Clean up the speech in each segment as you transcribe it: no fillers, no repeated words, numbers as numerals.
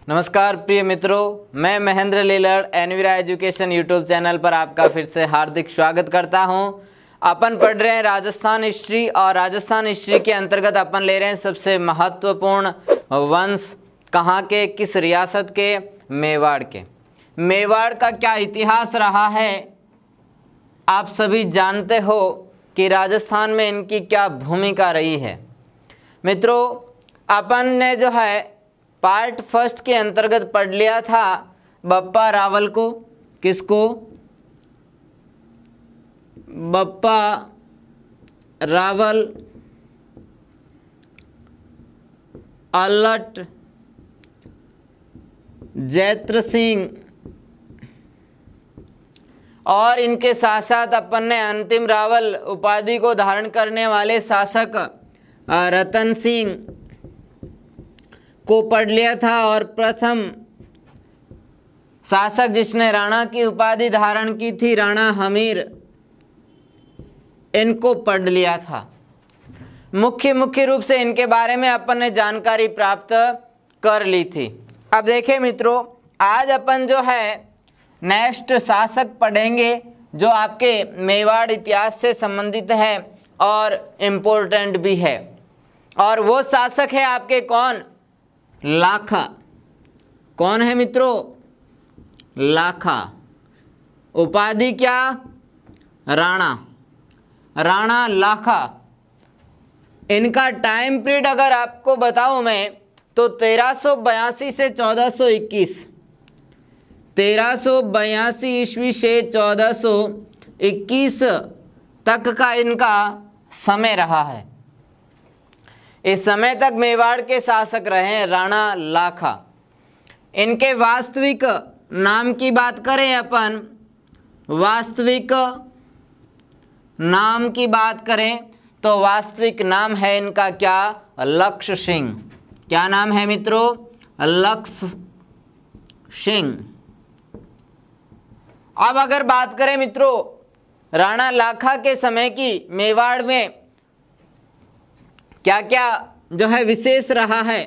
नमस्कार प्रिय मित्रों, मैं Mahendra लीलड़ Envira education YouTube channel पर आपका फिर से हार्दिक स्वागत करता हूं। अपन पढ़ रहे हैं राजस्थान हिस्ट्री और राजस्थान हिस्ट्री के अंतर्गत अपन ले रहे हैं सबसे महत्वपूर्ण वंश कहाँ के, किस रियासत के, मेवाड़ के। मेवाड़ का क्या इतिहास रहा है आप सभी जानते हो कि राजस्थान में इनकी क्या भूमिका रही है। मित्रों, अपन ने जो है पार्ट फर्स्ट के अंतर्गत पढ़ लिया था बप्पा रावल को। किसको? बप्पा रावल, अलट जैत्र सिंह और इनके साथ साथ अपन ने अंतिम रावल उपाधि को धारण करने वाले शासक रतन सिंह को पढ़ लिया था और प्रथम शासक जिसने राणा की उपाधि धारण की थी राणा हमीर, इनको पढ़ लिया था। मुख्य रूप से इनके बारे में अपन ने जानकारी प्राप्त कर ली थी। अब देखिए मित्रों, आज अपन जो है नेक्स्ट शासक पढ़ेंगे जो आपके मेवाड़ इतिहास से संबंधित है और इम्पोर्टेंट भी है, और वो शासक है आपके कौन? लाखा। कौन है मित्रों? लाखा। उपाधि क्या? राणा। राणा लाखा। इनका टाइम पीरियड अगर आपको बताऊं मैं तो 1382 से 1421, 1382 ईस्वी से 1421 तक का इनका समय रहा है। इस समय तक मेवाड़ के शासक रहे हैं राणा लाखा। इनके वास्तविक नाम की बात करें अपन, वास्तविक नाम की बात करें तो वास्तविक नाम है इनका क्या? लक्ष्य सिंह। क्या नाम है मित्रों? लक्ष्य सिंह। अब अगर बात करें मित्रों राणा लाखा के समय की मेवाड़ में क्या क्या जो है विशेष रहा है,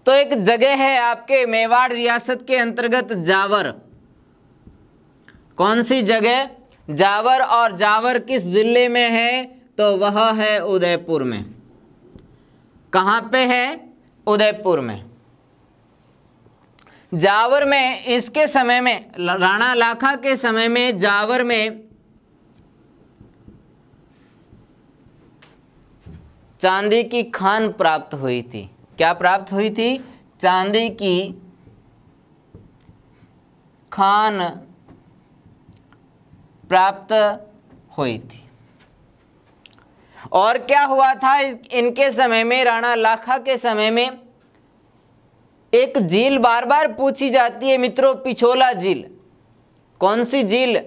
तो एक जगह है आपके मेवाड़ रियासत के अंतर्गत जावर। कौन सी जगह? जावर। और जावर किस जिले में है? तो वह है उदयपुर में। कहाँ पे है? उदयपुर में। जावर में इसके समय में, राणा लाखा के समय में जावर में चांदी की खान प्राप्त हुई थी। क्या प्राप्त हुई थी? चांदी की खान प्राप्त हुई थी। और क्या हुआ था इनके समय में, राणा लाखा के समय में? एक झील बार बार पूछी जाती है मित्रों, पिछोला झील। कौन सी झील?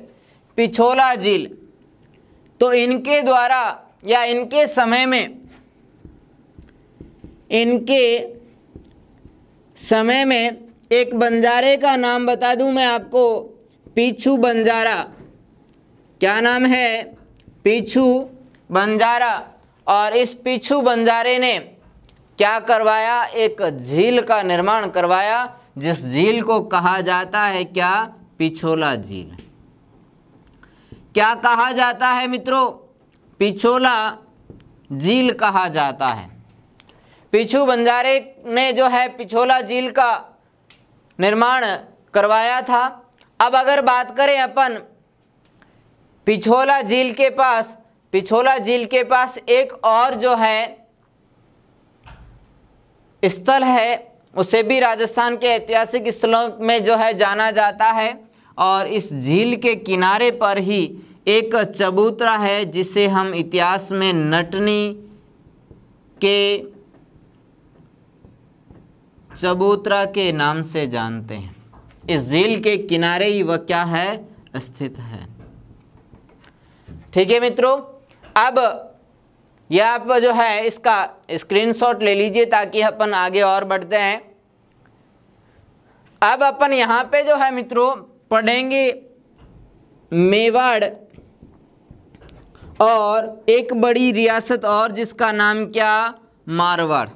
पिछोला झील। तो इनके द्वारा या इनके समय में, एक बंजारे का नाम बता दूं मैं आपको, पीछू बंजारा। क्या नाम है? पीछू बंजारा। और इस पीछू बंजारे ने क्या करवाया? एक झील का निर्माण करवाया, जिस झील को कहा जाता है क्या? पिछोला झील। क्या कहा जाता है मित्रों? पिछोला झील कहा जाता है। पीछू बंजारे ने जो है पिछोला झील का निर्माण करवाया था। अब अगर बात करें अपन पिछोला झील के पास एक और जो है स्थल है, उसे भी राजस्थान के ऐतिहासिक स्थलों में जो है जाना जाता है, और इस झील के किनारे पर ही एक चबूतरा है जिसे हम इतिहास में नटनी के चबूतरा के नाम से जानते हैं। इस झील के किनारे ही वह क्या है? स्थित है। ठीक है मित्रों, अब यह आप जो है इसका स्क्रीनशॉट ले लीजिए ताकि अपन आगे और बढ़ते हैं। अब अपन यहाँ पे जो है मित्रों पढ़ेंगे मेवाड़ और एक बड़ी रियासत और जिसका नाम क्या? मारवाड़।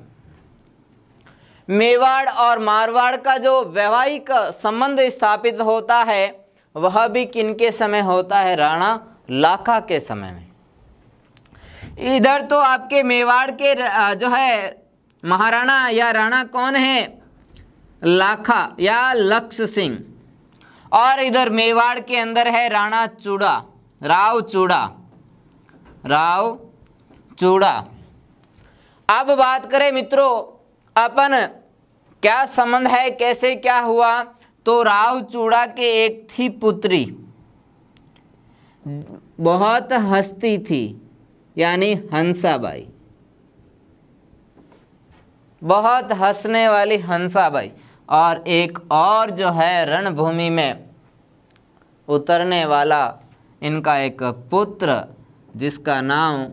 मेवाड़ और मारवाड़ का जो वैवाहिक संबंध स्थापित होता है वह भी किनके समय होता है? राणा लाखा के समय में। इधर तो आपके मेवाड़ के जो है महाराणा या राणा कौन है? लाखा या लक्ष्य सिंह। और इधर मेवाड़ के अंदर है राणा चूड़ा, राव चूड़ा, राव चूड़ा। अब बात करें मित्रों अपन क्या संबंध है, कैसे क्या हुआ, तो राव चूड़ा के एक थी पुत्री, बहुत हंसती थी, यानी हंसाबाई, बहुत हंसने वाली हंसाबाई। और एक और जो है रणभूमि में उतरने वाला इनका एक पुत्र जिसका नाम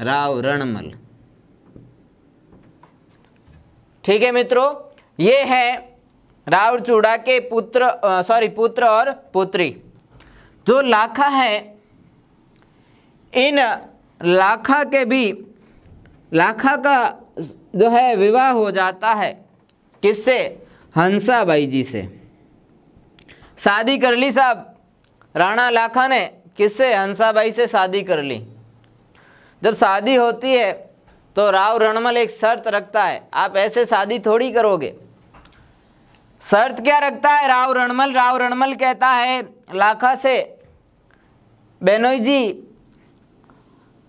राव रणमल। ठीक है मित्रों, ये है राव चूड़ा के पुत्र और पुत्री। जो लाखा है, इन लाखा के भी, लाखा का जो है विवाह हो जाता है किससे? हंसाबाई जी से। शादी कर ली साहब, राणा लाखा ने किससे? हंसाबाई से शादी कर ली। जब शादी होती है तो राव रणमल एक शर्त रखता है, आप ऐसे शादी थोड़ी करोगे। शर्त क्या रखता है राव रणमल? राव रणमल कहता है लाखा से, बेनोई जी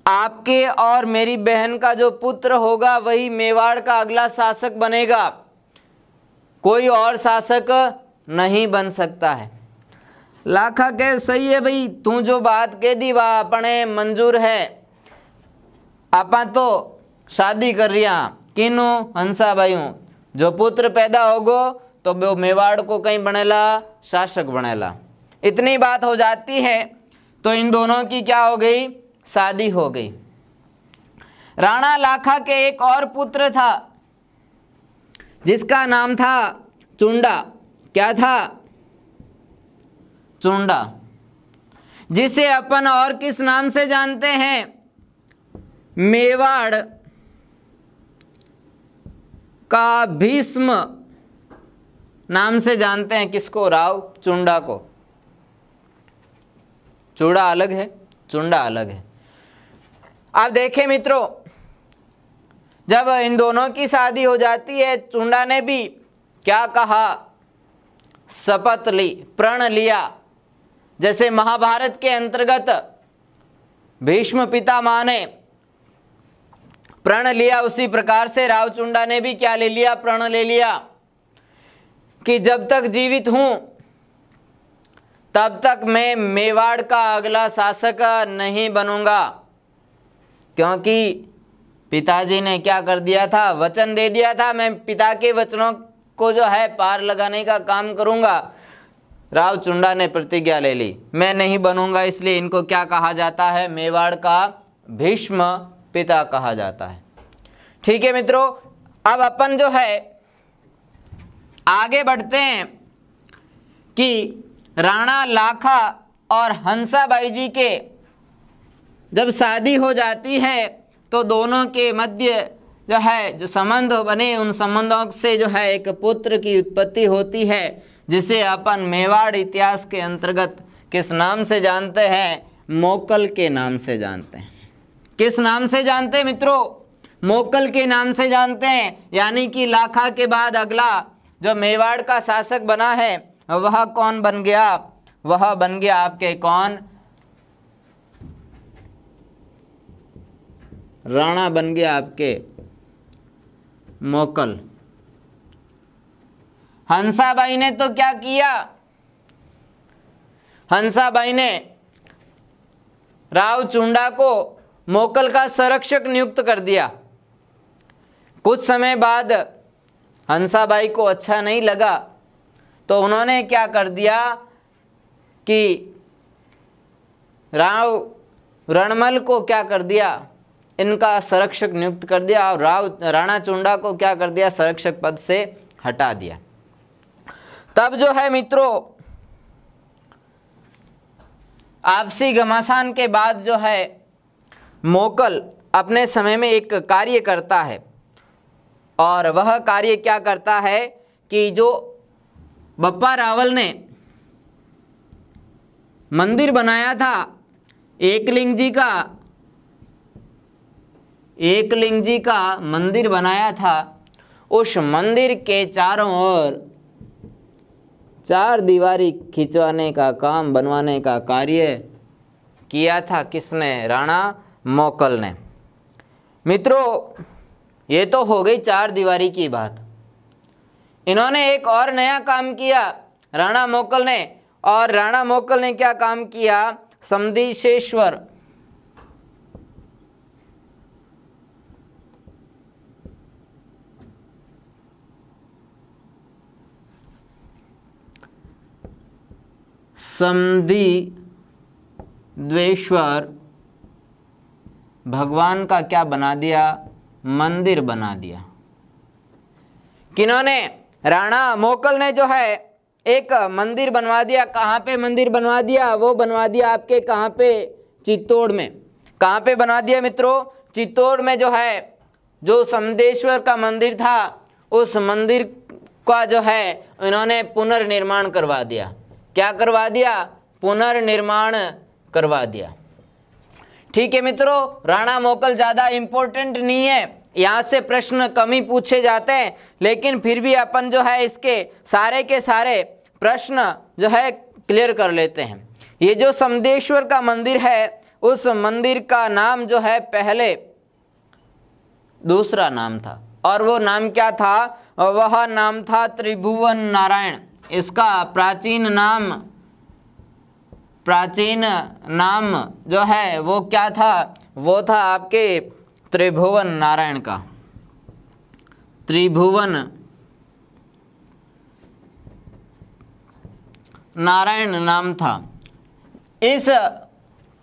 आपके और मेरी बहन का जो पुत्र होगा वही मेवाड़ का अगला शासक बनेगा, कोई और शासक नहीं बन सकता है। लाखा कहे सही है भाई, तू जो बात कह दी वह अपने मंजूर है, आपा तो शादी कर रिया किनु? हंसाबाई हूँ। जो पुत्र पैदा होगो तो वो मेवाड़ को कहीं बनेला, शासक बनेला। इतनी बात हो जाती है तो इन दोनों की क्या हो गई? शादी हो गई। राणा लाखा के एक और पुत्र था जिसका नाम था चुंडा। क्या था? चुंडा, जिसे अपन और किस नाम से जानते हैं? मेवाड़ का भीष्म नाम से जानते हैं। किसको? राव चुंडा को। चूड़ा अलग है, चुंडा अलग है। आप देखें मित्रों, जब इन दोनों की शादी हो जाती है, चुंडा ने भी क्या कहा? शपथ ली, प्रण लिया। जैसे महाभारत के अंतर्गत भीष्म पितामह ने प्रण लिया, उसी प्रकार से राव चुंडा ने भी क्या ले लिया? प्रण ले लिया कि जब तक जीवित हूं तब तक मैं मेवाड़ का अगला शासक नहीं बनूंगा, क्योंकि पिताजी ने क्या कर दिया था? वचन दे दिया था, मैं पिता के वचनों को जो है पार लगाने का काम करूंगा। राव चुंडा ने प्रतिज्ञा ले ली, मैं नहीं बनूंगा। इसलिए इनको क्या कहा जाता है? मेवाड़ का भीष्म पिता कहा जाता है। ठीक है मित्रों, अब अपन जो है आगे बढ़ते हैं कि राणा लाखा और हंसाबाई जी के जब शादी हो जाती है तो दोनों के मध्य जो है जो संबंध बने, उन संबंधों से जो है एक पुत्र की उत्पत्ति होती है, जिसे अपन मेवाड़ इतिहास के अंतर्गत किस नाम से जानते हैं? मोकल के नाम से जानते हैं। किस नाम से जानते हैं मित्रों? मोकल के नाम से जानते हैं। यानी कि लाखा के बाद अगला जो मेवाड़ का शासक बना है वह कौन बन गया? वह बन गया आपके कौन? राणा बन गया आपके मोकल। हंसाबाई ने तो क्या किया? हंसाबाई ने राव चुंडा को मोकल का संरक्षक नियुक्त कर दिया। कुछ समय बाद हंसाबाई को अच्छा नहीं लगा तो उन्होंने क्या कर दिया कि राव रणमल को क्या कर दिया? इनका संरक्षक नियुक्त कर दिया और राणा चुंडा को क्या कर दिया? संरक्षक पद से हटा दिया। तब जो है मित्रों आपसी घमासान के बाद जो है मोकल अपने समय में एक कार्य करता है और वह कार्य क्या करता है कि जो बप्पा रावल ने मंदिर बनाया था एकलिंग जी का मंदिर बनाया था, उस मंदिर के चारों ओर चार दीवारी खिंचवाने का काम, बनवाने का कार्य किया था किसने? राणा मोकल ने। मित्रों, ये तो हो गई चार दीवारी की बात। इन्होंने एक और नया काम किया राणा मोकल ने, और राणा मोकल ने क्या काम किया? समदेशेश्वर समधिद्वेश्वर भगवान का क्या बना दिया? मंदिर बना दिया। किन्होंने? राणा मोकल ने जो है एक मंदिर बनवा दिया। कहाँ पे मंदिर बनवा दिया? वो बनवा दिया आपके कहाँ पे? चित्तौड़ में। कहाँ पे बना दिया मित्रों? चित्तौड़ में जो है, जो समदेश्वर का मंदिर था, उस मंदिर का जो है इन्होंने पुनर्निर्माण करवा दिया। क्या करवा दिया? पुनर्निर्माण करवा दिया। ठीक है मित्रों, राणा मोकल ज़्यादा इम्पोर्टेंट नहीं है, यहाँ से प्रश्न कम ही पूछे जाते हैं, लेकिन फिर भी अपन जो है इसके सारे के सारे प्रश्न जो है क्लियर कर लेते हैं। ये जो समदेश्वर का मंदिर है, उस मंदिर का नाम जो है पहले दूसरा नाम था, और वो नाम क्या था? वह नाम था त्रिभुवन नारायण। इसका प्राचीन नाम जो है वो क्या था? वो था आपके त्रिभुवन नारायण का। त्रिभुवन नारायण नाम था। इस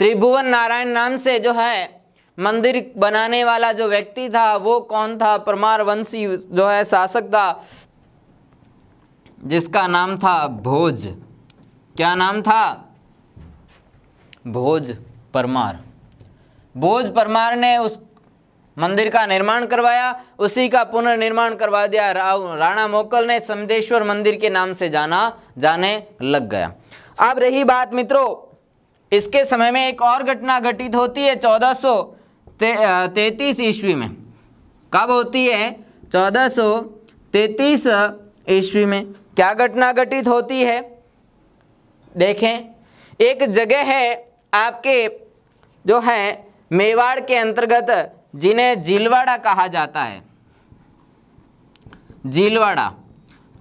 त्रिभुवन नारायण नाम से जो है मंदिर बनाने वाला जो व्यक्ति था वो कौन था? परमार वंशी जो है शासक था, जिसका नाम था भोज। क्या नाम था? भोज परमार। भोज परमार ने उस मंदिर का निर्माण करवाया, उसी का पुनर्निर्माण करवा दिया। राणा मोकल ने समदेश्वर मंदिर के नाम से जाने लग गया। अब रही बात मित्रों, इसके समय में एक और घटना घटित होती है 1433 ईस्वी में। कब होती है? 1433 ईस्वी में। क्या घटना घटित होती है? देखें, एक जगह है आपके जो है मेवाड़ के अंतर्गत, जिन्हें झीलवाड़ा कहा जाता है। झीलवाड़ा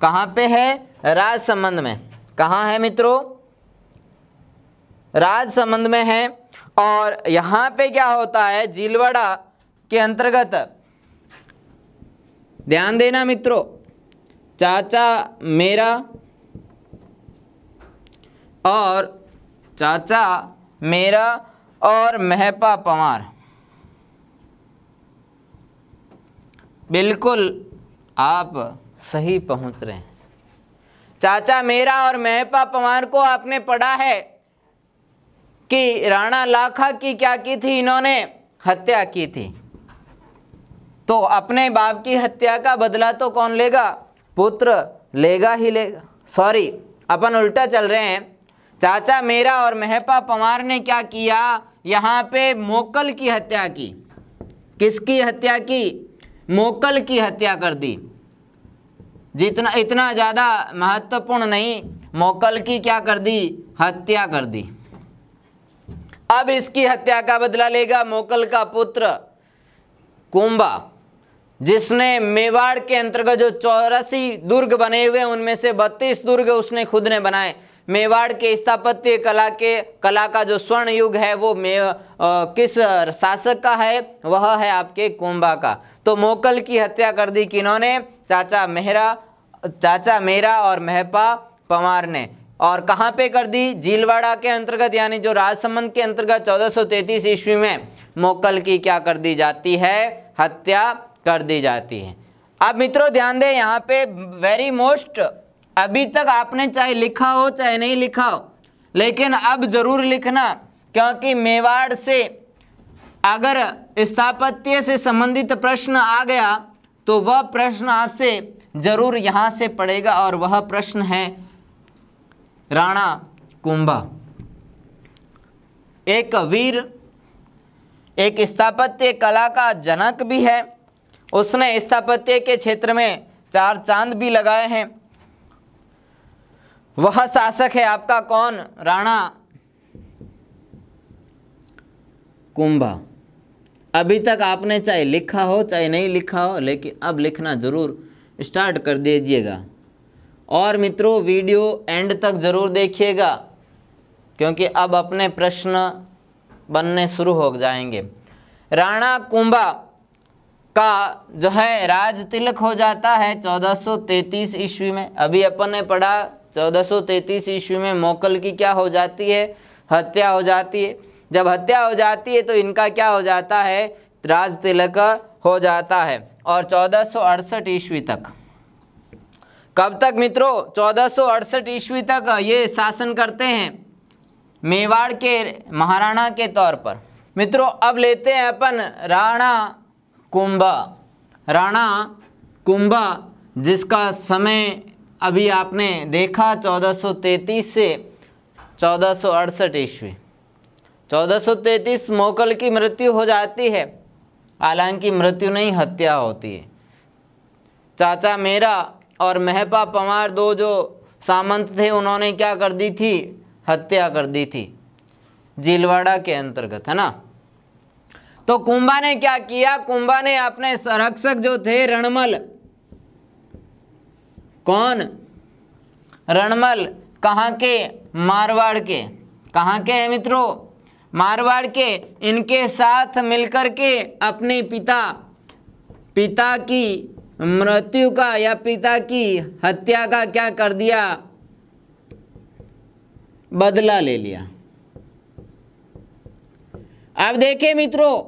कहाँ पे है? राजसमंद में। कहाँ है मित्रों? राजसमंद में है। और यहाँ पे क्या होता है? झीलवाड़ा के अंतर्गत, ध्यान देना मित्रों, चाचा मेरा और महपा पंवार। बिल्कुल आप सही पहुंच रहे हैं। चाचा मेरा और महपा पंवार को आपने पढ़ा है कि राणा लाखा की क्या की थी? इन्होंने हत्या की थी। तो अपने बाप की हत्या का बदला तो कौन लेगा? पुत्र लेगा ही लेगा। सॉरी, अपन उल्टा चल रहे हैं। चाचा मेरा और महपा पंवार ने क्या किया? यहाँ पे मोकल की हत्या की। किसकी हत्या की? मोकल की हत्या कर दी। जितना इतना ज़्यादा महत्वपूर्ण नहीं, मोकल की क्या कर दी? हत्या कर दी। अब इसकी हत्या का बदला लेगा मोकल का पुत्र कुंभा, जिसने मेवाड़ के अंतर्गत जो 84 दुर्ग बने हुए, उनमें से 32 दुर्ग उसने खुद ने बनाए। मेवाड़ के स्थापत्य कला का जो स्वर्ण युग है वो किस शासक का है? वह है आपके कुंभा का। तो मोकल की हत्या कर दी किन्होंने? चाचा मेरा और महपा पंवार ने। और कहाँ पे कर दी? झीलवाड़ा के अंतर्गत, यानी जो राजसमंद के अंतर्गत 1433 ईस्वी में मोकल की क्या कर दी जाती है? हत्या कर दी जाती है। अब मित्रों ध्यान दें, यहाँ पे वेरी मोस्ट, अभी तक आपने चाहे लिखा हो चाहे नहीं लिखा हो, लेकिन अब जरूर लिखना, क्योंकि मेवाड़ से अगर स्थापत्य से संबंधित प्रश्न आ गया तो वह प्रश्न आपसे जरूर यहाँ से पड़ेगा, और वह प्रश्न है राणा कुंभा। एक वीर, एक स्थापत्य कला का जनक भी है। उसने स्थापत्य के क्षेत्र में 4 चांद भी लगाए हैं। वह शासक है आपका कौन? राणा कुंभा। अभी तक आपने चाहे लिखा हो चाहे नहीं लिखा हो, लेकिन अब लिखना ज़रूर स्टार्ट कर दीजिएगा। और मित्रों वीडियो एंड तक ज़रूर देखिएगा, क्योंकि अब अपने प्रश्न बनने शुरू हो जाएंगे। राणा कुंभा का जो है राज तिलक हो जाता है 1433 ईस्वी में। अभी अपन ने पढ़ा 1433 ईस्वी में मोकल की क्या हो जाती है? हत्या हो जाती है। जब हत्या हो जाती है तो इनका क्या हो जाता है? राज तिलक हो जाता है। और 1468 ईस्वी तक, कब तक मित्रों? 1468 ईस्वी तक ये शासन करते हैं मेवाड़ के महाराणा के तौर पर। मित्रों अब लेते हैं अपन राणा कुंभा। राणा कुंभा जिसका समय अभी आपने देखा 1433 से 1468 ईस्वी। 1433 मोकल की मृत्यु हो जाती है, हालांकि मृत्यु नहीं, हत्या होती है। चाचा मेरा और महपा पवार, 2 जो सामंत थे, उन्होंने क्या कर दी थी? हत्या कर दी थी, जीलवाड़ा के अंतर्गत, है ना। तो कुंभा ने क्या किया? कुंभा ने अपने संरक्षक जो थे रणमल, कौन? रणमल, कहाँ के? मारवाड़ के। कहाँ के हैं मित्रों? मारवाड़ के। इनके साथ मिलकर के अपने पिता की मृत्यु का या पिता की हत्या का क्या कर दिया? बदला ले लिया। अब देखिए मित्रों,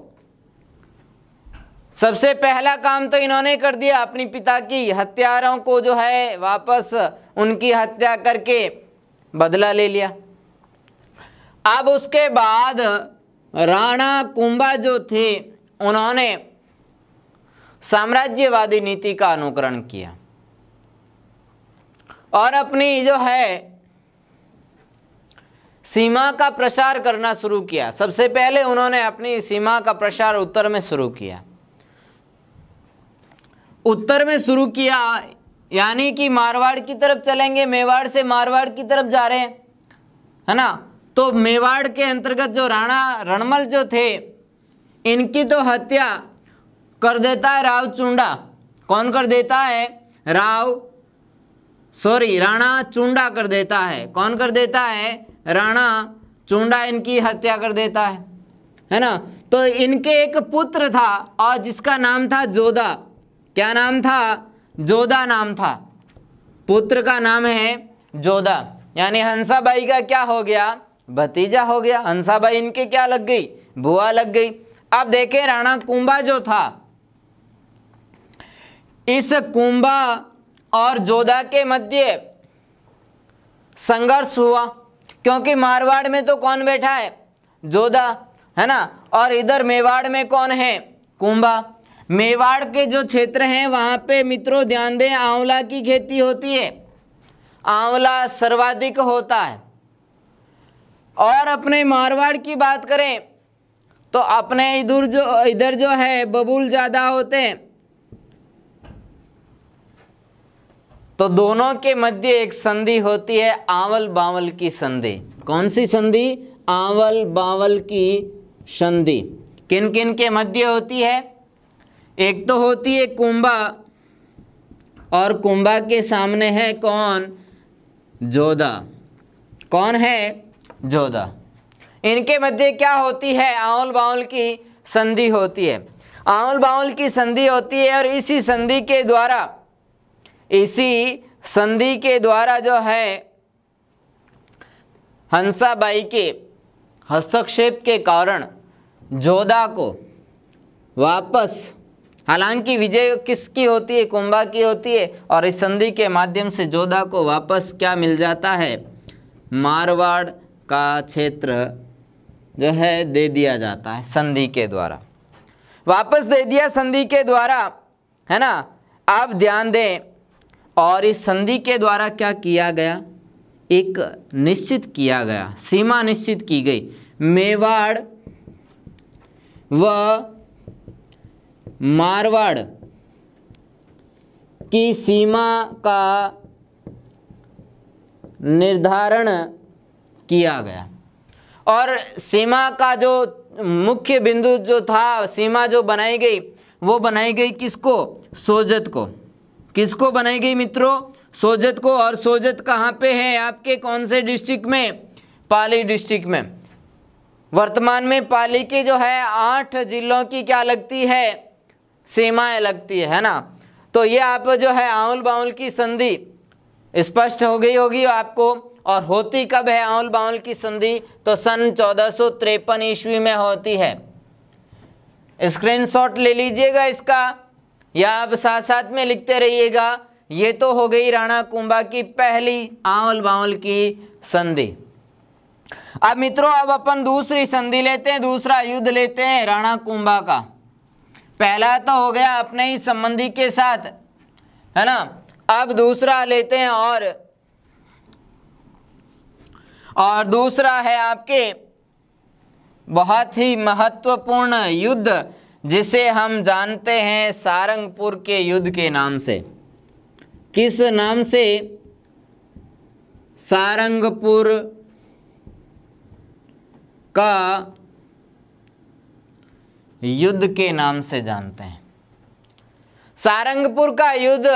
सबसे पहला काम तो इन्होंने कर दिया, अपनी पिता की हत्यारों को जो है वापस उनकी हत्या करके बदला ले लिया। अब उसके बाद राणा कुंभा जो थे उन्होंने साम्राज्यवादी नीति का अनुकरण किया और अपनी जो है सीमा का प्रसार करना शुरू किया। सबसे पहले उन्होंने अपनी सीमा का प्रसार उत्तर में शुरू किया। उत्तर में शुरू किया यानी कि मारवाड़ की तरफ चलेंगे, मेवाड़ से मारवाड़ की तरफ जा रहे हैं, है ना। तो मेवाड़ के अंतर्गत जो राणा रणमल जो थे, इनकी तो हत्या कर देता है राव चुंडा। कौन कर देता है? राणा चुंडा कर देता है। कौन कर देता है? राणा चुंडा इनकी हत्या कर देता है ना। तो इनके एक पुत्र था और जिसका नाम था जोधा। क्या नाम था? जोधा नाम था। पुत्र का नाम है जोधा, यानी हंसाबाई का क्या हो गया? भतीजा हो गया। हंसाबाई इनके क्या लग गई? बुआ लग गई। अब देखें राणा कुंभा जो था, इस कुंभा और जोधा के मध्य संघर्ष हुआ, क्योंकि मारवाड़ में तो कौन बैठा है? जोधा, है ना। और इधर मेवाड़ में कौन है? कुंभा। मेवाड़ के जो क्षेत्र हैं वहां पे मित्रों ध्यान दें, आंवला की खेती होती है। आंवला सर्वाधिक होता है। और अपने मारवाड़ की बात करें तो अपने इधर जो है बबूल ज्यादा होते हैं। तो दोनों के मध्य एक संधि होती है, आंवल बावल की संधि। कौन सी संधि? आंवल बावल की संधि। किन किन के मध्य होती है? एक तो होती है कुंभा, और कुंभा के सामने है कौन? जोधा। कौन है? जोधा। इनके मध्य क्या होती है? आंवल बावल की संधि होती है। आंवल बावल की संधि होती है और इसी संधि के द्वारा जो है हंसाबाई के हस्तक्षेप के कारण जोधा को वापस, हालांकि विजय किसकी होती है? कुंभा की होती है। और इस संधि के माध्यम से जोधा को वापस क्या मिल जाता है? मारवाड़ का क्षेत्र जो है दे दिया जाता है संधि के द्वारा। वापस दे दिया संधि के द्वारा। है ना। आप ध्यान दें, और इस संधि के द्वारा क्या किया गया, एक निश्चित किया गया, सीमा निश्चित की गई। मेवाड़ व मारवाड़ की सीमा का निर्धारण किया गया, और सीमा का जो मुख्य बिंदु जो था, सीमा जो बनाई गई, वो बनाई गई किसको, सोजत को। किसको बनाई गई मित्रों, सोजत को। और सोजत कहाँ पे है, आपके कौन से डिस्ट्रिक्ट में, पाली डिस्ट्रिक्ट में। वर्तमान में पाली के जो है 8 जिलों की क्या लगती है, सीमाएं लगती है ना। तो ये आप जो है आउल बाउल की संधि स्पष्ट हो गई होगी आपको। और होती कब है आउल बाउल की संधि, तो सन 1453 ईस्वी में होती है। स्क्रीनशॉट ले लीजिएगा इसका, या आप साथ साथ में लिखते रहिएगा। ये तो हो गई राणा कुंभा की पहली आउल बाउल की संधि। अब मित्रों, अब अपन दूसरी संधि लेते हैं, दूसरा युद्ध लेते हैं राणा कुंभा का। पहला तो हो गया अपने ही संबंधी के साथ, है ना। अब दूसरा लेते हैं, और दूसरा है आपके बहुत ही महत्वपूर्ण युद्ध, जिसे हम जानते हैं सारंगपुर के युद्ध के नाम से। किस नाम से, सारंगपुर का युद्ध के नाम से जानते हैं। सारंगपुर का युद्ध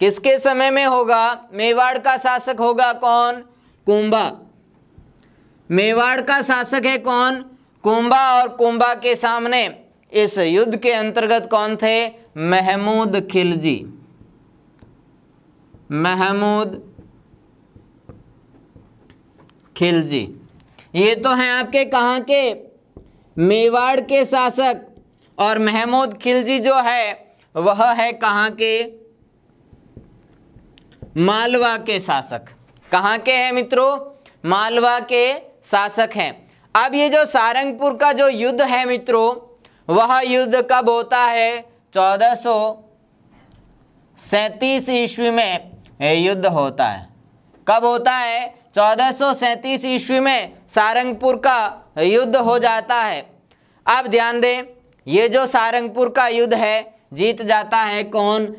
किसके समय में होगा, मेवाड़ का शासक होगा कौन, कुंभा। मेवाड़ का शासक है कौन, कुंभा। और कुंभा के सामने इस युद्ध के अंतर्गत कौन थे, महमूद खिलजी। महमूद खिलजी, ये तो हैं आपके कहाँ के, मेवाड़ के शासक। और महमूद खिलजी जो है वह है कहाँ के, मालवा के शासक। कहाँ के हैं मित्रों, मालवा के शासक हैं। अब ये जो सारंगपुर का जो युद्ध है मित्रों, वह युद्ध कब होता है, 1437 ईस्वी में युद्ध होता है। कब होता है, 1437 ईस्वी में सारंगपुर का युद्ध हो जाता है। अब ध्यान दें, ये जो सारंगपुर का युद्ध है जीत जाता है कौन,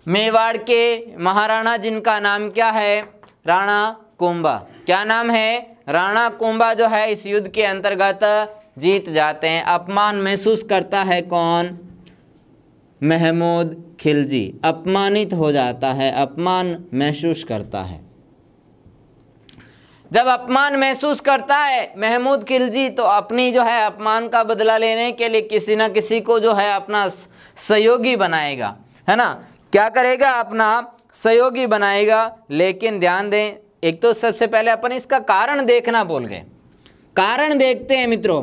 मेवाड़ के महाराणा, जिनका नाम क्या है, राणा कुंभा। क्या नाम है, राणा कुंभा जो है इस युद्ध के अंतर्गत जीत जाते हैं। अपमान महसूस करता है कौन, महमूद खिलजी। अपमानित हो जाता है, अपमान महसूस करता है। जब अपमान महसूस करता है महमूद खिलजी, तो अपनी जो है अपमान का बदला लेने के लिए किसी ना किसी को जो है अपना सहयोगी बनाएगा, है ना। क्या करेगा, अपना सहयोगी बनाएगा। लेकिन ध्यान दें, एक तो सबसे पहले अपन इसका कारण देखना भूल गए। कारण देखते हैं मित्रों,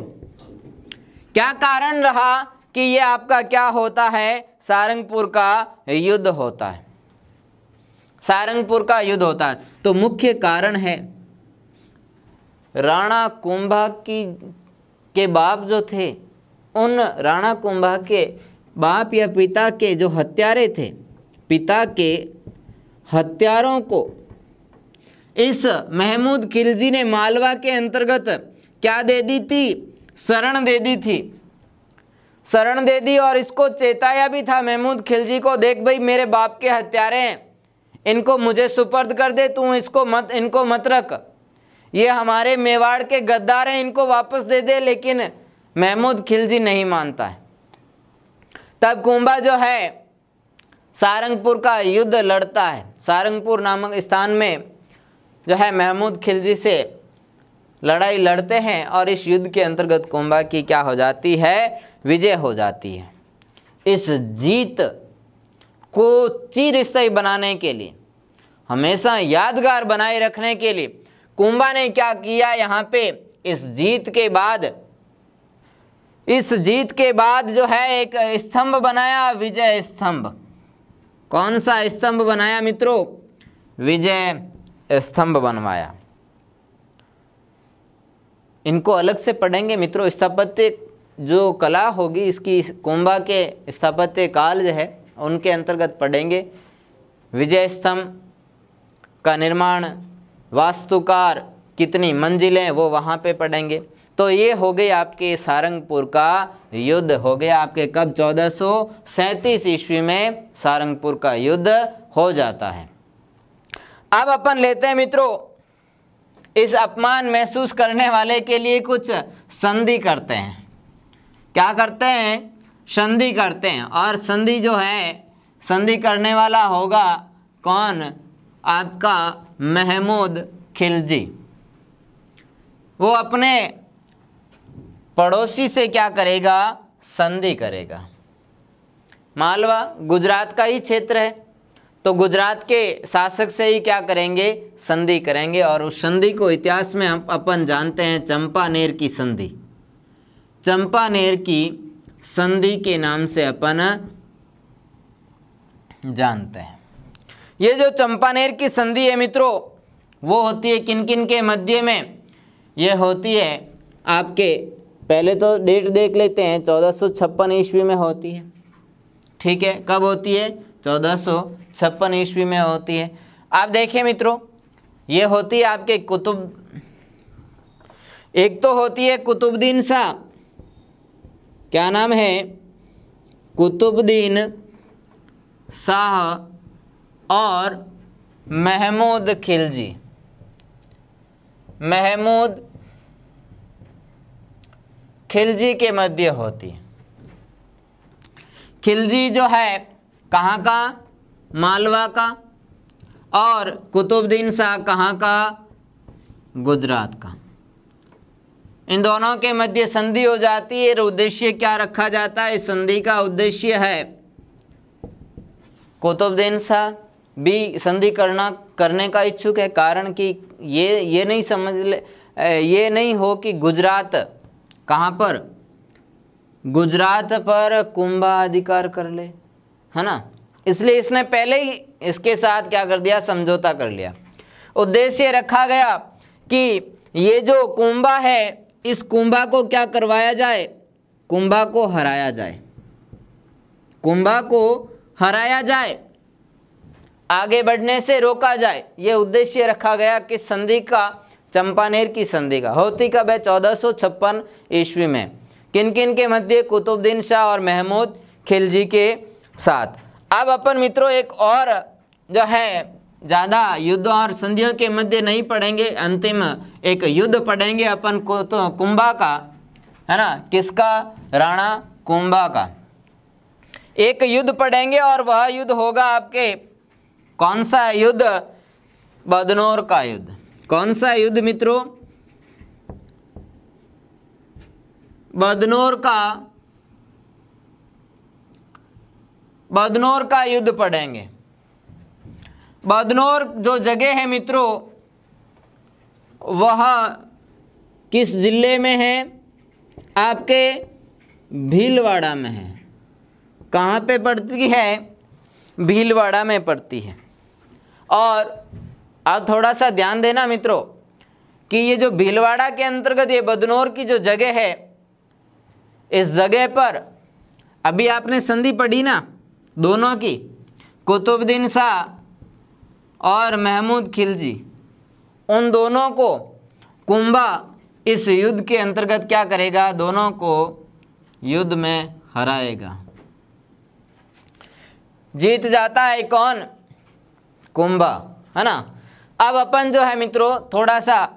क्या कारण रहा कि ये आपका क्या होता है, सारंगपुर का युद्ध होता है। सारंगपुर का युद्ध होता है, तो मुख्य कारण है राणा कुंभा के बाप जो थे, उन राणा कुंभा के बाप या पिता के जो हत्यारे थे, पिता के हत्यारों को इस महमूद खिलजी ने मालवा के अंतर्गत क्या दे दी थी, शरण दे दी थी। शरण दे दी और इसको चेताया भी था महमूद खिलजी को, देख भाई मेरे बाप के हत्यारे हैं, इनको मुझे सुपर्द कर दे, तू इनको मत रख, ये हमारे मेवाड़ के गद्दार हैं, इनको वापस दे दे। लेकिन महमूद खिलजी नहीं मानता है। तब कुंभा जो है सारंगपुर का युद्ध लड़ता है। सारंगपुर नामक स्थान में जो है महमूद खिलजी से लड़ाई लड़ते हैं, और इस युद्ध के अंतर्गत कुंभा की क्या हो जाती है, विजय हो जाती है। इस जीत को चिरस्थायी बनाने के लिए, हमेशा यादगार बनाए रखने के लिए कुंभा ने क्या किया, यहाँ पे इस जीत के बाद जो है एक स्तंभ बनाया, विजय स्तंभ। कौन सा स्तंभ बनाया मित्रों, विजय स्तंभ बनवाया। इनको अलग से पढ़ेंगे मित्रों। स्थापत्य जो कला होगी इसकी, कुंभा के स्थापत्य काल जो है उनके अंतर्गत पढ़ेंगे। विजय स्तंभ का निर्माण, वास्तुकार, कितनी मंजिलें, वो वहाँ पे पढ़ेंगे। तो ये हो गई आपके सारंगपुर का युद्ध, हो गया आपके कब 1437 ईस्वी में सारंगपुर का युद्ध हो जाता है। अब अपन लेते हैं मित्रों, इस अपमान महसूस करने वाले के लिए कुछ संधि करते हैं। क्या करते हैं? संधि करते हैं। और संधि जो है, संधि करने वाला होगा कौन? आपका महमूद खिलजी। वो अपने पड़ोसी से क्या करेगा? संधि करेगा। मालवा गुजरात का ही क्षेत्र है, तो गुजरात के शासक से ही क्या करेंगे? संधि करेंगे। और उस संधि को इतिहास में हम अपन जानते हैं चंपानेर की संधि। चंपानेर की संधि के नाम से अपन जानते हैं। ये जो चंपानेर की संधि है मित्रों, वो होती है किन किन के मध्य में? ये होती है आपके, पहले तो डेट देख लेते हैं, 1456 ईस्वी में होती है। ठीक है, कब होती है? 1456 ईस्वी में होती है। आप देखिए मित्रों, ये होती है आपके एक तो होती है कुतुबुद्दीन शाह, क्या नाम है? कुतुबुद्दीन शाह और महमूद खिलजी। महमूद खिलजी के मध्य होती है। खिलजी जो है कहाँ का? मालवा का। और कुतुबुद्दीन शाह कहाँ का? गुजरात का। इन दोनों के मध्य संधि हो जाती है। उद्देश्य क्या रखा जाता है? इस संधि का उद्देश्य है, कुतुबुद्दीन शाह भी संधि करने का इच्छुक है। कारण कि ये नहीं समझ ले, ये नहीं हो कि गुजरात कहाँ पर? गुजरात पर कुंभा अधिकार कर ले, है ना। इसलिए इसने पहले ही इसके साथ क्या कर दिया? समझौता कर लिया। उद्देश्य रखा गया कि ये जो कुंभा है, इस कुंभा को क्या करवाया जाए? कुंभा को हराया जाए। कुंभा को हराया जाए, आगे बढ़ने से रोका जाए। ये उद्देश्य रखा गया कि संधि का, चंपानेर की संधि का। होती कब है? 1456 ईस्वी में। किन किन के मध्य? कुतुबुद्दीन शाह और महमूद खिलजी के साथ। अब अपन मित्रों एक और जो है, ज़्यादा युद्ध और संधियों के मध्य नहीं पढ़ेंगे, अंतिम एक युद्ध पढ़ेंगे अपन को, तो कुंभा का, है ना। किसका? राणा कुंभा का एक युद्ध पढ़ेंगे। और वह युद्ध होगा आपके, कौन सा युद्ध? बदनौर का युद्ध। कौन सा युद्ध मित्रों? बदनौर का युद्ध पढ़ेंगे। बदनौर जो जगह है मित्रों, वह किस जिले में है? आपके भीलवाड़ा में है। कहाँ पे पड़ती है? भीलवाड़ा में पड़ती है। और अब थोड़ा सा ध्यान देना मित्रों कि ये जो भीलवाड़ा के अंतर्गत ये बदनौर की जो जगह है, इस जगह पर अभी आपने संधि पढ़ी ना दोनों की, कुतुबुद्दीन शाह और महमूद खिलजी, उन दोनों को कुंभा इस युद्ध के अंतर्गत क्या करेगा? दोनों को युद्ध में हराएगा। जीत जाता है कौन? कुंभा, है ना। अब अपन जो है मित्रों थोड़ा सा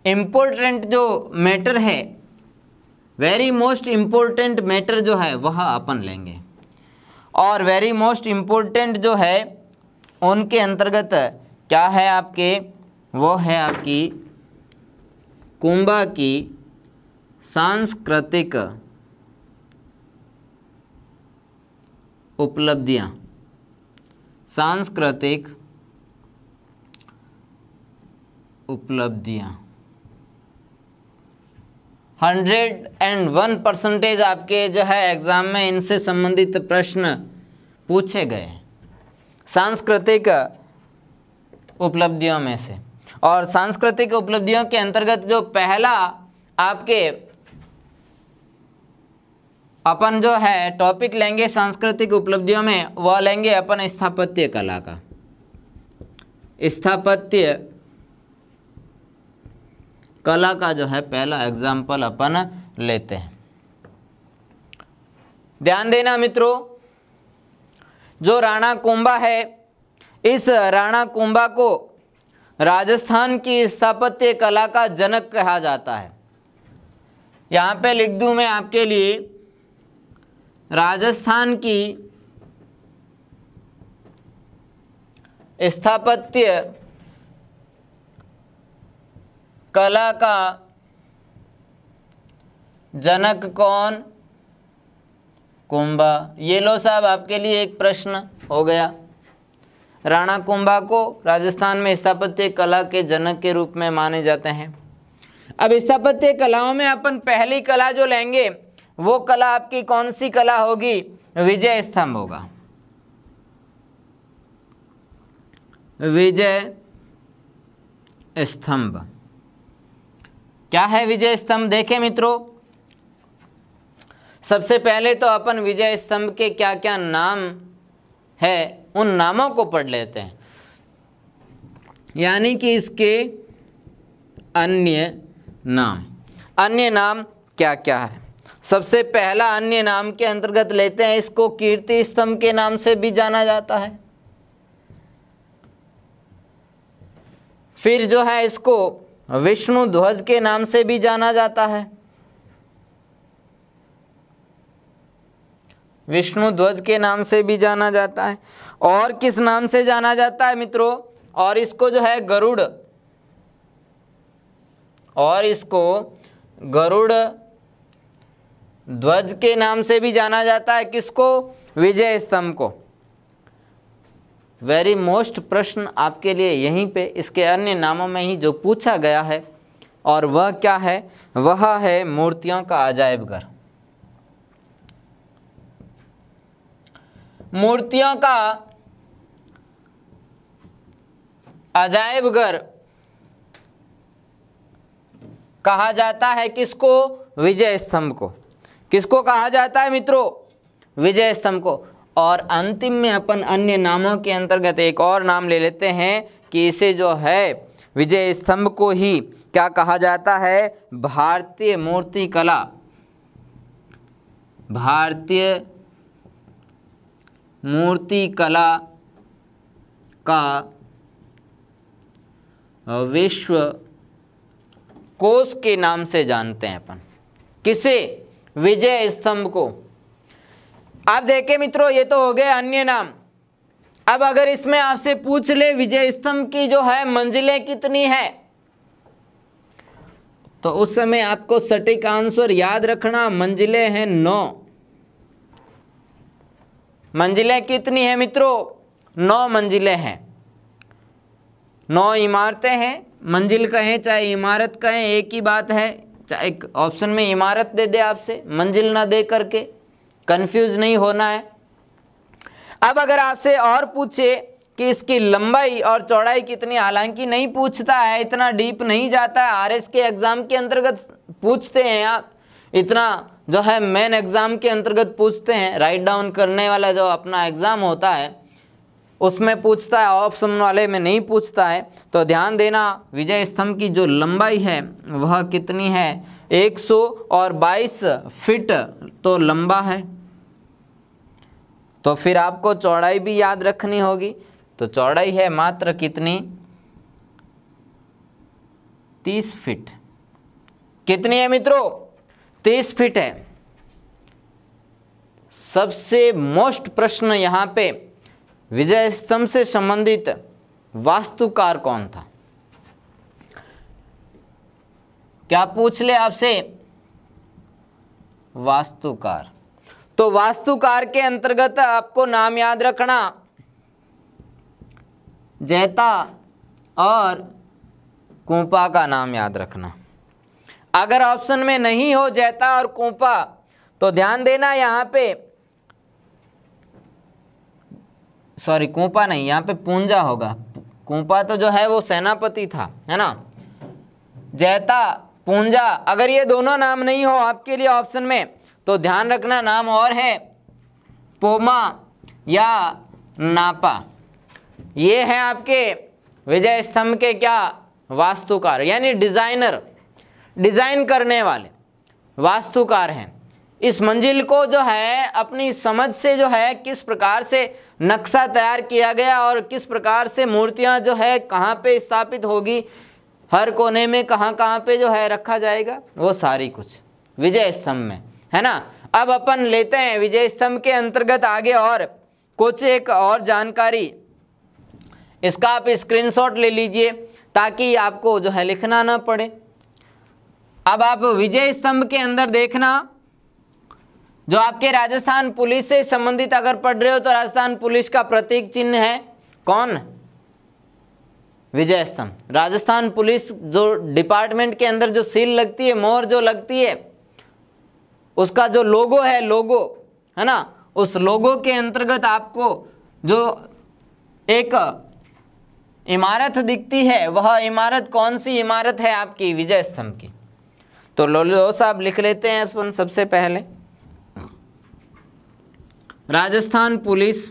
इम्पोर्टेंट जो मैटर है, वेरी मोस्ट इम्पोर्टेंट मैटर जो है वह अपन लेंगे। और वेरी मोस्ट इम्पोर्टेंट जो है उनके अंतर्गत क्या है आपके? वो है आपकी कुंभा की सांस्कृतिक उपलब्धियां। सांस्कृतिक उपलब्धियां 101% आपके जो है एग्जाम में इनसे संबंधित प्रश्न पूछे गए सांस्कृतिक उपलब्धियों में से। और सांस्कृतिक उपलब्धियों के अंतर्गत जो पहला आपके अपन जो है टॉपिक लेंगे सांस्कृतिक उपलब्धियों में, वह लेंगे अपन स्थापत्य कला का। स्थापत्य कला का जो है पहला एग्जाम्पल अपन लेते हैं। ध्यान देना मित्रों, जो राणा कुंभा है, इस राणा कुंभा को राजस्थान की स्थापत्य कला का जनक कहा जाता है। यहाँ पे लिख दूं मैं आपके लिए, राजस्थान की स्थापत्य कला का जनक कौन? कुंभा। ये लो साहब आपके लिए एक प्रश्न हो गया। राणा कुंभा को राजस्थान में स्थापत्य कला के जनक के रूप में माने जाते हैं। अब स्थापत्य कलाओं में अपन पहली कला जो लेंगे वो कला आपकी कौन सी कला होगी? विजय स्तंभ होगा। विजय स्तंभ क्या है? विजय स्तंभ देखें मित्रों, सबसे पहले तो अपन विजय स्तंभ के क्या क्या नाम है उन नामों को पढ़ लेते हैं, यानी कि इसके अन्य नाम। अन्य नाम क्या क्या है? सबसे पहला अन्य नाम के अंतर्गत लेते हैं, इसको कीर्ति स्तंभ के नाम से भी जाना जाता है। फिर जो है इसको विष्णु ध्वज के नाम से भी जाना जाता है। विष्णु ध्वज के नाम से भी जाना जाता है। और किस नाम से जाना जाता है मित्रों? और इसको जो है गरुड़, और इसको गरुड़ ध्वज के नाम से भी जाना जाता है। किसको? विजय स्तंभ को। वेरी मोस्ट प्रश्न आपके लिए यहीं पे इसके अन्य नामों में ही जो पूछा गया है, और वह क्या है? वह है मूर्तियों का अजायब घर। मूर्तियों का अजायब घर कहा जाता है किसको? विजय स्तंभ को। किसको कहा जाता है मित्रों? विजय स्तंभ को। और अंतिम में अपन अन्य नामों के अंतर्गत एक और नाम ले लेते हैं कि इसे जो है विजय स्तंभ को ही क्या कहा जाता है? भारतीय मूर्ति कला। भारतीय मूर्ति कला का विश्व कोश के नाम से जानते हैं अपन। किसे? विजय स्तंभ को। आप देखें मित्रों, ये तो हो गए अन्य नाम। अब अगर इसमें आपसे पूछ ले विजय स्तंभ की जो है मंजिलें कितनी है, तो उस समय आपको सटीक आंसर याद रखना, मंजिलें हैं 9। मंजिलें कितनी हैं मित्रों? 9 मंजिलें हैं। 9 इमारतें हैं। मंजिल कहें चाहे इमारत कहें एक ही बात है। चाहे ऑप्शन में इमारत दे दे आपसे, मंजिल ना दे करके, कंफ्यूज नहीं होना है। अब अगर आपसे और पूछे कि इसकी लंबाई और चौड़ाई कितनी, हालांकि नहीं पूछता है, इतना डीप नहीं जाता है। आरएस के एग्जाम के अंतर्गत पूछते हैं आप, इतना जो है मेन एग्जाम के अंतर्गत पूछते हैं। राइट डाउन करने वाला जो अपना एग्जाम होता है उसमें पूछता है, ऑप्शन वाले में नहीं पूछता है। तो ध्यान देना, विजय स्तंभ की जो लंबाई है वह कितनी है? 122 फीट तो लंबा है। तो फिर आपको चौड़ाई भी याद रखनी होगी। तो चौड़ाई है मात्र कितनी? 30 फीट। कितनी है मित्रों? 30 फीट है। सबसे मोस्ट प्रश्न यहां पे, विजय स्तंभ से संबंधित वास्तुकार कौन था? क्या पूछ ले आपसे? वास्तुकार। तो वास्तुकार के अंतर्गत आपको नाम याद रखना, जैता और कुंपा का नाम याद रखना। अगर ऑप्शन में नहीं हो जैता और कुंपा तो ध्यान देना यहाँ पे, सॉरी कुंपा नहीं, यहाँ पे पूंजा होगा। कुंपा तो जो है वो सेनापति था, है ना। जैता, पूंजा, अगर ये दोनों नाम नहीं हो आपके लिए ऑप्शन में तो ध्यान रखना नाम और है पोमा या नापा। ये है आपके विजय स्तंभ के क्या वास्तुकार यानी डिजाइनर, डिजाइन करने वाले वास्तुकार हैं। इस मंजिल को जो है अपनी समझ से जो है किस प्रकार से नक्शा तैयार किया गया और किस प्रकार से मूर्तियां जो है कहाँ पे स्थापित होगी, हर कोने में कहाँ कहाँ पे जो है रखा जाएगा, वो सारी कुछ विजय स्तंभ में है ना। अब अपन लेते हैं विजय स्तंभ के अंतर्गत आगे और कुछ एक और जानकारी। इसका आप स्क्रीनशॉट ले लीजिए ताकि आपको जो है लिखना ना पड़े। अब आप विजय स्तंभ के अंदर देखना, जो आपके राजस्थान पुलिस से संबंधित अगर पढ़ रहे हो तो राजस्थान पुलिस का प्रतीक चिन्ह है कौन, विजय स्तंभ। राजस्थान पुलिस जो डिपार्टमेंट के अंदर जो सील लगती है, मोहर जो लगती है, उसका जो लोगो है, लोगो है ना, उस लोगो के अंतर्गत आपको जो एक इमारत दिखती है, वह इमारत कौन सी इमारत है आपकी, विजय स्तंभ की। तो लो साहब लिख लेते हैं अपन सबसे पहले, राजस्थान पुलिस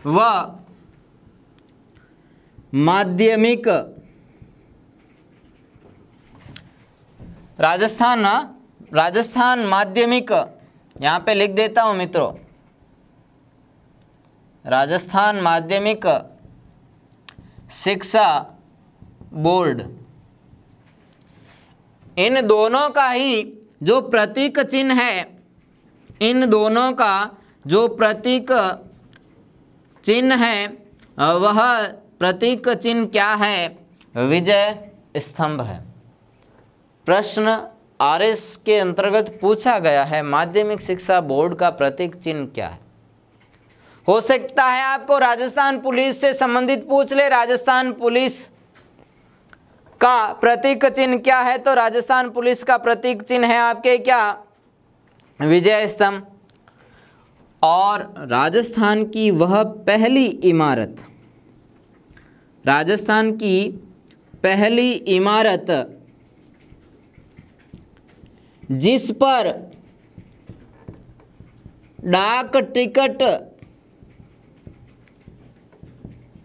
व माध्यमिक राजस्थान माध्यमिक, यहाँ पे लिख देता हूँ मित्रों, राजस्थान माध्यमिक शिक्षा बोर्ड। इन दोनों का ही जो प्रतीक चिन्ह है, इन दोनों का जो प्रतीक चिन्ह है, वह प्रतीक चिन्ह क्या है, विजय स्तंभ है। प्रश्न आरएस के अंतर्गत पूछा गया है माध्यमिक शिक्षा बोर्ड का प्रतीक चिन्ह क्या है। हो सकता है आपको राजस्थान पुलिस से संबंधित पूछ ले, राजस्थान पुलिस का प्रतीक चिन्ह क्या है, तो राजस्थान पुलिस का प्रतीक चिन्ह है आपके क्या, विजय स्तंभ। और राजस्थान की वह पहली इमारत, राजस्थान की पहली इमारत जिस पर डाक टिकट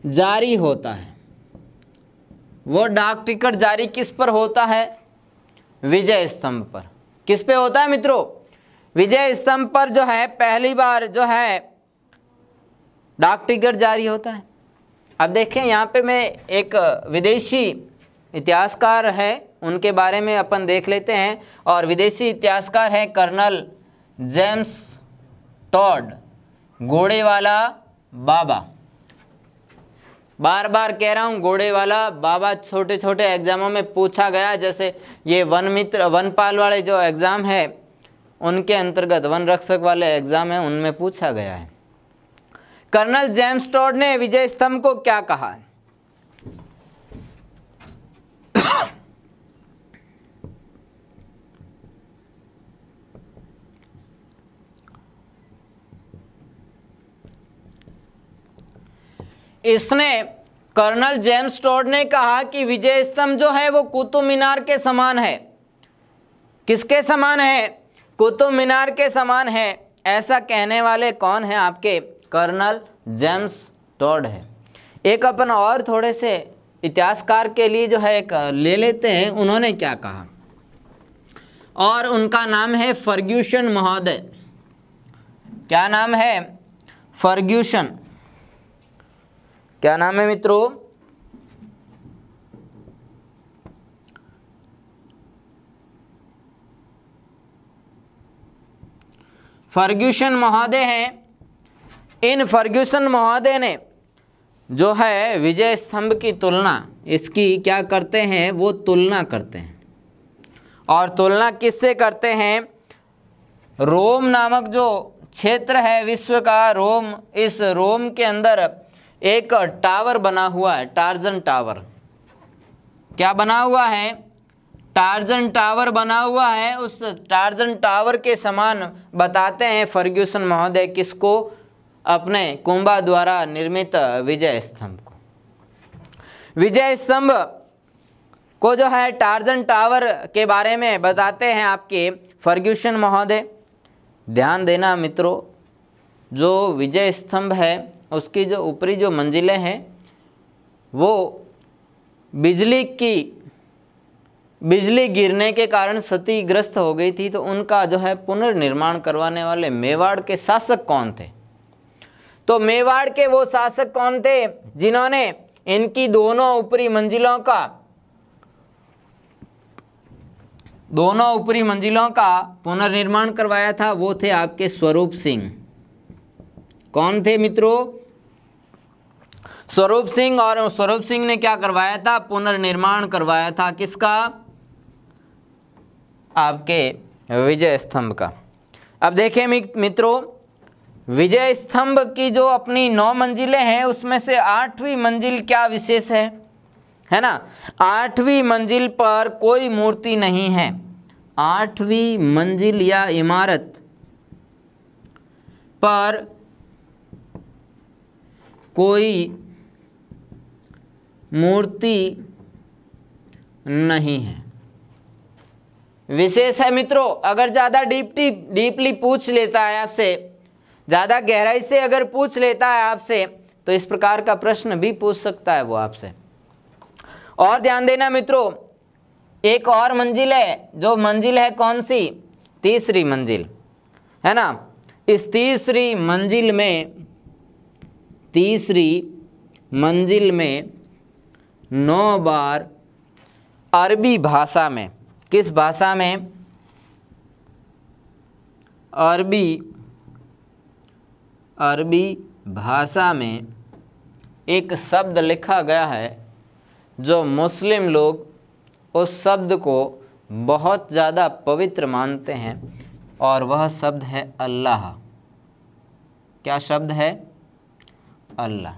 जारी होता है, वो डाक टिकट जारी किस पर होता है, विजय स्तंभ पर। किस पे होता है मित्रों, विजय स्तंभ पर जो है पहली बार जो है डाक टिकट जारी होता है। अब देखें यहाँ पे मैं एक विदेशी इतिहासकार है उनके बारे में अपन देख लेते हैं, और विदेशी इतिहासकार है कर्नल जेम्स टॉड, घोड़े वाला बाबा। बार बार कह रहा हूँ घोड़े वाला बाबा, छोटे छोटे एग्जामों में पूछा गया, जैसे ये वन मित्र वनपाल वाले जो एग्ज़ाम है उनके अंतर्गत, वन रक्षक वाले एग्ज़ाम है उनमें पूछा गया है। कर्नल जेम्स टॉड ने विजय स्तंभ को क्या कहा है, इसने कर्नल जेम्स टॉड ने कहा कि विजय स्तंभ जो है वो कुतुब मीनार के समान है। किसके समान है, कुतुब मीनार के समान है। ऐसा कहने वाले कौन है आपके, कर्नल जेम्स टॉड है। एक अपन और थोड़े से इतिहासकार के लिए जो है एक ले लेते हैं, उन्होंने क्या कहा, और उनका नाम है फर्ग्यूसन महोदय। क्या नाम है, फर्ग्यूसन। क्या नाम है मित्रों, फर्ग्यूसन महोदय हैं। इन फर्ग्यूसन महोदय ने जो है विजय स्तंभ की तुलना, इसकी क्या करते हैं, वो तुलना करते हैं। और तुलना किससे करते हैं, रोम नामक जो क्षेत्र है विश्व का, रोम, इस रोम के अंदर एक टावर बना हुआ है, टार्जन टावर। क्या बना हुआ है, टार्जन टावर बना हुआ है। उस टार्जन टावर के समान बताते हैं फर्ग्यूसन महोदय किसको, अपने कुंभा द्वारा निर्मित विजय स्तंभ को। विजय स्तंभ को जो है टार्जन टावर के बारे में बताते हैं आपके फर्ग्यूसन महोदय। ध्यान देना मित्रों, जो विजय स्तंभ है उसकी जो ऊपरी जो मंजिलें हैं वो बिजली गिरने के कारण क्षतिग्रस्त हो गई थी, तो उनका जो है पुनर्निर्माण करवाने वाले मेवाड़ के शासक कौन थे? तो मेवाड़ के वो शासक कौन थे जिन्होंने इनकी दोनों ऊपरी मंजिलों का पुनर्निर्माण करवाया था? वो थे आपके स्वरूप सिंह। कौन थे मित्रों? स्वरूप सिंह। और स्वरूप सिंह ने क्या करवाया था? पुनर्निर्माण करवाया था किसका? आपके विजय स्तंभ का। अब देखें मित्रों, विजय स्तंभ की जो अपनी 9 मंजिलें हैं उसमें से 8वीं मंजिल क्या विशेष है ना? 8वीं मंजिल पर कोई मूर्ति नहीं है। 8वीं मंजिल या इमारत पर कोई मूर्ति नहीं है। विशेष है मित्रों। अगर ज़्यादा डीपली पूछ लेता है आपसे, ज़्यादा गहराई से अगर पूछ लेता है आपसे, तो इस प्रकार का प्रश्न भी पूछ सकता है वो आपसे। और ध्यान देना मित्रों, एक और मंजिल है, जो मंजिल है कौन सी? तीसरी मंजिल, है ना? इस तीसरी मंजिल में 9 बार अरबी भाषा में, किस भाषा में? अरबी भाषा में एक शब्द लिखा गया है, जो मुस्लिम लोग उस शब्द को बहुत ज़्यादा पवित्र मानते हैं, और वह शब्द है अल्लाह। क्या शब्द है? अल्लाह।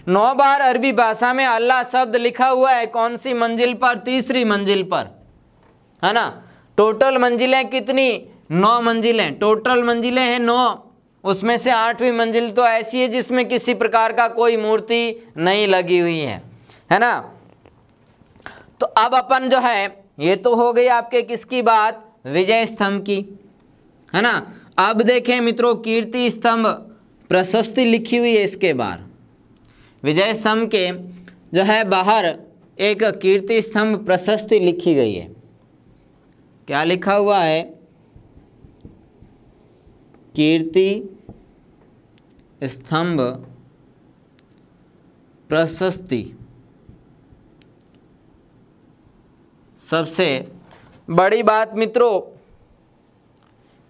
9 बार अरबी भाषा में अल्लाह शब्द लिखा हुआ है। कौन सी मंजिल पर? तीसरी मंजिल पर, है ना? टोटल मंजिलें कितनी? 9 मंजिलें। टोटल मंजिलें हैं 9, उसमें से 8वीं मंजिल तो ऐसी है जिसमें किसी प्रकार का कोई मूर्ति नहीं लगी हुई है ना? तो अब अपन जो है, ये तो हो गई आपके किसकी बात? विजय स्तंभ की, है ना? अब देखें मित्रों, कीर्ति स्तंभ प्रशस्ति लिखी हुई है इसके बाहर। विजय स्तंभ के जो है बाहर एक कीर्ति स्तंभ प्रशस्ति लिखी गई है। क्या लिखा हुआ है? कीर्ति स्तंभ प्रशस्ति। सबसे बड़ी बात मित्रों,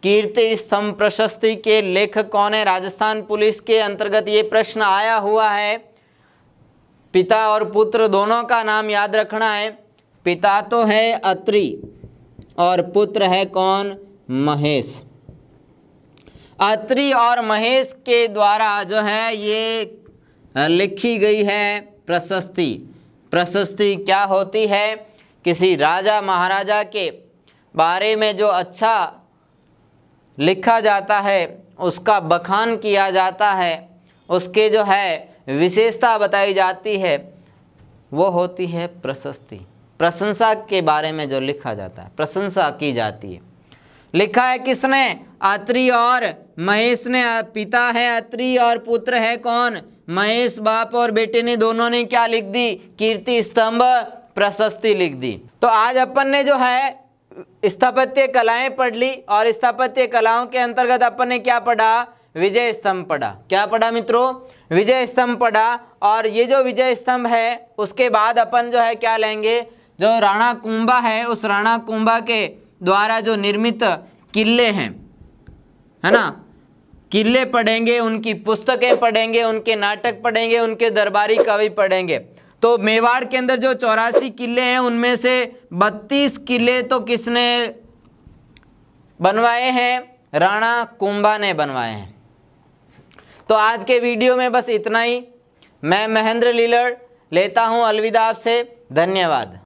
कीर्ति स्तंभ प्रशस्ति के लेखक कौन है? राजस्थान पुलिस के अंतर्गत ये प्रश्न आया हुआ है। पिता और पुत्र दोनों का नाम याद रखना है। पिता तो है अत्रि और पुत्र है कौन? महेश। अत्रि और महेश के द्वारा जो है ये लिखी गई है प्रशस्ति। प्रशस्ति क्या होती है? किसी राजा महाराजा के बारे में जो अच्छा लिखा जाता है, उसका बखान किया जाता है, उसके जो है विशेषता बताई जाती है, वो होती है प्रशस्ति। प्रशंसा के बारे में जो लिखा जाता है, प्रशंसा की जाती है। लिखा है किसने? अत्रि और महेश ने। पिता है अत्रि और पुत्र है कौन? महेश। बाप और बेटे ने दोनों ने क्या लिख दी? कीर्ति स्तंभ प्रशस्ति लिख दी। तो आज अपन ने जो है स्थापत्य कलाएं पढ़ ली, और स्थापत्य कलाओं के अंतर्गत अपन ने क्या पढ़ा? विजय स्तंभ पढ़ा। क्या पढ़ा मित्रों? विजय स्तंभ पढ़ा। और ये जो विजय स्तंभ है उसके बाद अपन जो है क्या लेंगे? जो राणा कुंभा है, उस राणा कुंभा के द्वारा जो निर्मित किले हैं, है ना, किले पढ़ेंगे, उनकी पुस्तकें पढ़ेंगे, उनके नाटक पढ़ेंगे, उनके दरबारी कवि पढ़ेंगे। तो मेवाड़ के अंदर जो 84 किले हैं उनमें से 32 किले तो किसने बनवाए हैं? राणा कुंभा ने बनवाए हैं। तो आज के वीडियो में बस इतना ही। मैं महेंद्र लीलड़ लेता हूं अलविदा आपसे। धन्यवाद।